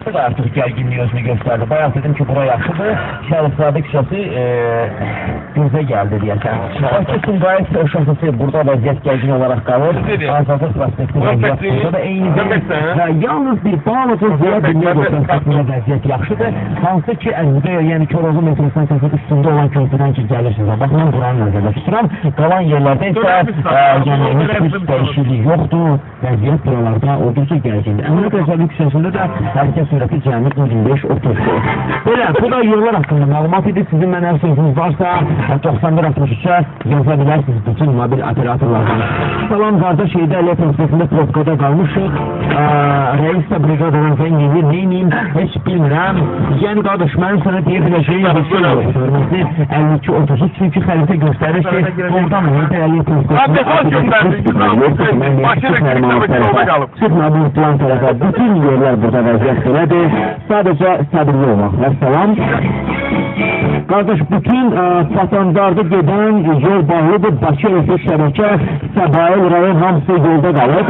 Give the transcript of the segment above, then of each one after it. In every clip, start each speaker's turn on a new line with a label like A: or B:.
A: da artıq gərginliyi özünü göstərdi. Bayaq dedim ki, bura yaxşıdır. Şərifzadə küçəsi gözə gəldi deyəsən. Bakı Sumqayıt şosesi burada vəziyyət gərgin olaraq qalır. Azadlıq prospekti vəziyyət burada da eynidir. Yalnız bir balaca Ziya Bünyadov prospektində vəziyyət yaxşıdır. Hansı ki, əzdə, yəni Koroğlu metro stansiyasının üstündə olan körpüdən ki, gəlirsiniz. Bax, mən buranı nəzərdə tuturam. Qalan yerlərdə isə yəni heç bir dəyişiklik yoxdur. Vəziyyət buralarda olduqca gərgindir. Əmrə Qəzəli küçəsində də hərəkət sürəti cəmi 25-30-dur. Belə, bu da yollar haqqında məlumat idi. Sizin mənə sözünüz varsa 91-63-ə yaza bilərsiniz bütün mobil operatorlardan. Salam qardaş, Heydərli prospektində probkada qalmışıq. Rəis də briqadadan zəng edir, neyniyim, heç bilmirəm. Yəni qardaş, mənim sənə deyə biləcəyim bir şey yoxdur. 52-30, çünki xəritə göstərir ki, oradan Heydərli prospektində çıxma bu plan tərəfə bütün yerlər burada vəziyyət belədir. Sadəcə səbirli olmaq. Vəssalam. Qardaş, bütün Patandarda gedən yol bağlıdır. Bakı elektrik şəbəkə, Səbail rayon hamısı yolda qalıb.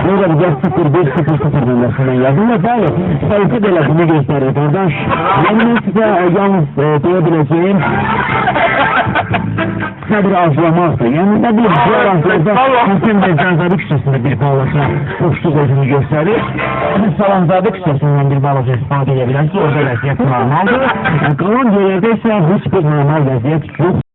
A: Burada bizə 01-00 nömrəsindən yazırlar. Bəli, xəritə belə bunu göstərir qardaş. Yəni mən sizə yalnız deyə biləcəyim səbir arzulamaqdır. Yəni nə bir yol Həsən və Canzadə küçəsində bir balaca boşluq özünü göstərir. Salamzadə küçəsindən bir balaca istifadə edə bilən ki, orada vəziyyət normaldır. Qalan yerlərdə isə heç bir normal vəziyyət yox.